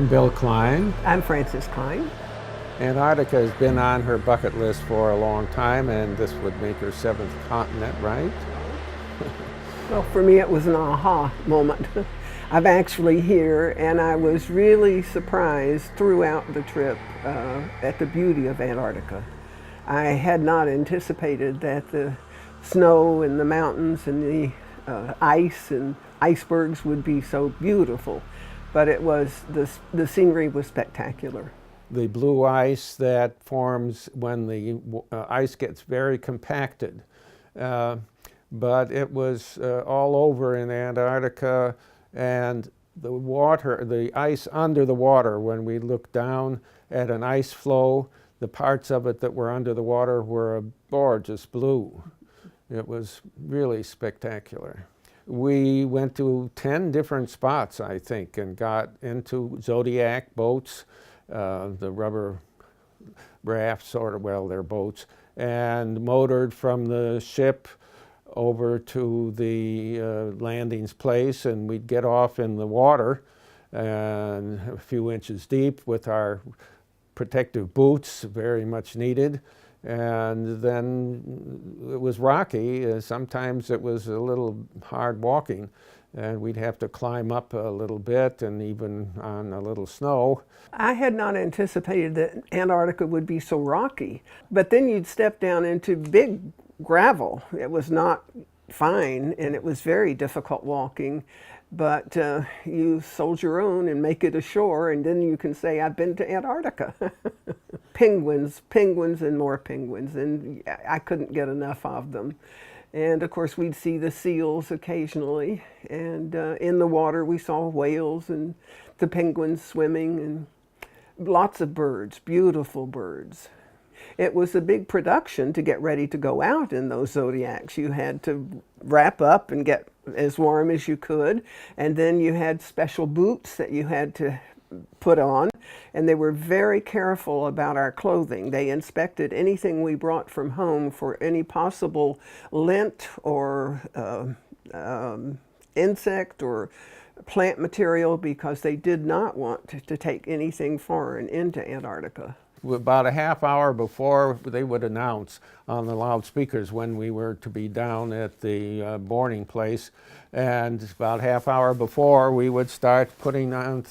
I'm Bill Klein. I'm Frances Klein. Antarctica has been on her bucket list for a long time, and this would make her seventh continent, right? Well, for me, it was an aha moment. I'm actually here, and I was really surprised throughout the trip at the beauty of Antarctica. I had not anticipated that the snow and the mountains and the ice and icebergs would be so beautiful, but it was the scenery was spectacular. The blue ice that forms when the ice gets very compacted. But it was all over in Antarctica, and the water, the ice under the water, when we looked down at an ice floe, the parts of it that were under the water were a gorgeous blue. It was really spectacular. We went to 10 different spots, I think, and got into Zodiac boats, the rubber rafts, sort of, well, they're boats, and motored from the ship over to the landing's place, and we'd get off in the water and a few inches deep with our protective boots, very much needed. And then it was rocky. Sometimes it was a little hard walking, and we'd have to climb up a little bit and even on a little snow. I had not anticipated that Antarctica would be so rocky, but then you'd step down into big gravel. It was not fine, and it was very difficult walking, but you soldier on and make it ashore, and then you can say, I've been to Antarctica. Penguins, and more penguins, and I couldn't get enough of them. And of course we'd see the seals occasionally, and in the water we saw whales and the penguins swimming, and lots of birds, beautiful birds. It was a big production to get ready to go out in those Zodiacs. You had to wrap up and get as warm as you could, and then you had special boots that you had to put on, and they were very careful about our clothing. They inspected anything we brought from home for any possible lint or insect or plant material, because they did not want to take anything foreign into Antarctica. About a half hour before, they would announce on the loudspeakers when we were to be down at the boarding place, and about half hour before we would start putting on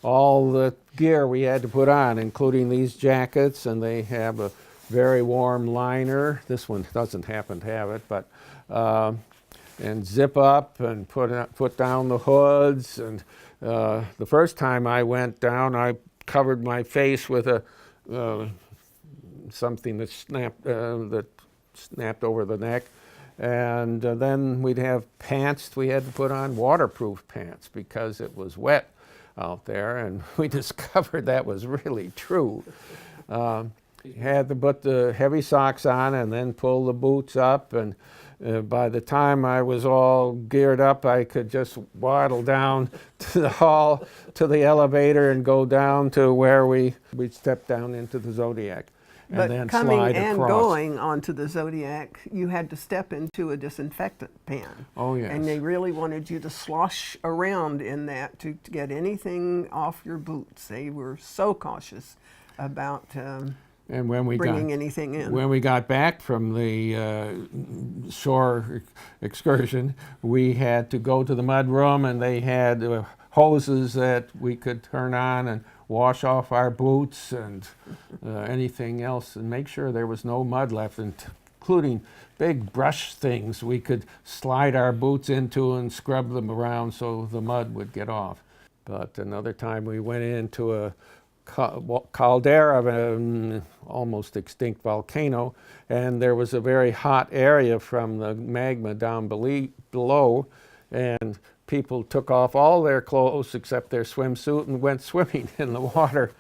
all the gear we had to put on, including these jackets, and they have a very warm liner. This one doesn't happen to have it, but and zip up and put down the hoods. And the first time I went down, I covered my face with a something that snapped over the neck, and then we'd have pants. We had to put on waterproof pants because it was wet out there, and we discovered that was really true. Had to put the heavy socks on and then pull the boots up, and by the time I was all geared up, I could just waddle down to the hall, to the elevator, and go down to where we'd step down into the Zodiac. And but then coming slide and across. going onto the Zodiac, you had to step into a disinfectant pan. Oh, yes. And they really wanted you to slosh around in that to get anything off your boots. They were so cautious about and when we bringing anything in. When we got back from the shore excursion, we had to go to the mud room, and they had hoses that we could turn on and wash off our boots and anything else, and make sure there was no mud left, including big brush things we could slide our boots into and scrub them around so the mud would get off. But another time we went into a caldera of an almost extinct volcano, and there was a very hot area from the magma down below, and people took off all their clothes except their swimsuit and went swimming in the water.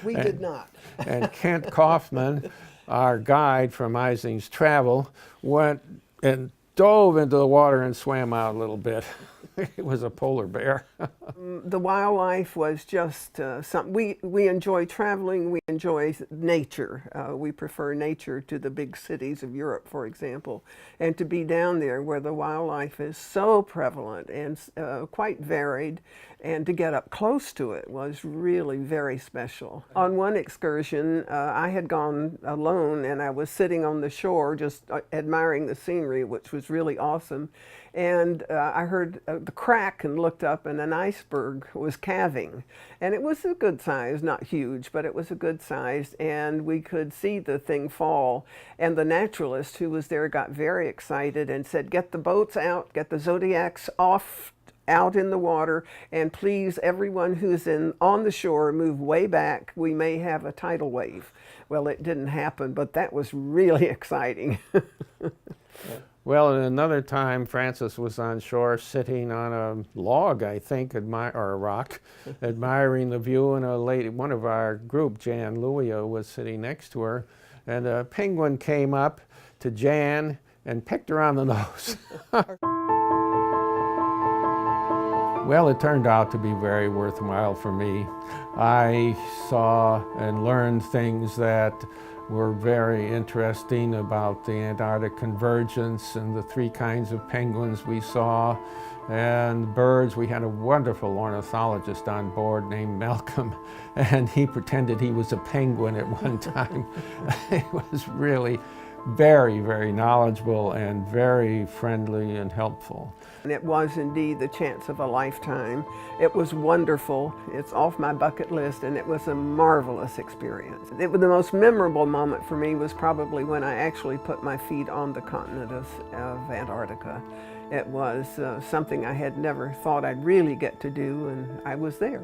We did not. And Kent Kaufman, our guide from Ising's Travel, went and dove into the water and swam out a little bit. it was a polar bear. The wildlife was just something. We enjoy traveling, we enjoy nature. We prefer nature to the big cities of Europe, for example. And to be down there where the wildlife is so prevalent and quite varied, and to get up close to it was really very special. On one excursion, I had gone alone and I was sitting on the shore just admiring the scenery, which was really awesome. And I heard the crack and looked up, and an iceberg was calving. And it was a good size, not huge, but it was a good size, and we could see the thing fall. And the naturalist who was there got very excited and said, "Get the boats out, get the Zodiacs out in the water, and please, everyone who's on the shore, move way back. We may have a tidal wave." Well, it didn't happen, but that was really exciting. Well, and another time, Frances was on shore sitting on a log, I think, or a rock, admiring the view, and a lady, one of our group, Jan Luia, was sitting next to her, and a penguin came up to Jan and picked her on the nose. Well, it turned out to be very worthwhile for me. I saw and learned things that were very interesting about the Antarctic convergence and the 3 kinds of penguins we saw, and birds. We had a wonderful ornithologist on board named Malcolm, and he pretended he was a penguin at one time. He was really very, very knowledgeable and very friendly and helpful. And it was indeed the chance of a lifetime. It was wonderful. It's off my bucket list, and it was a marvelous experience. The most memorable moment for me was probably when I actually put my feet on the continent of Antarctica. It was something I had never thought I'd really get to do, and I was there.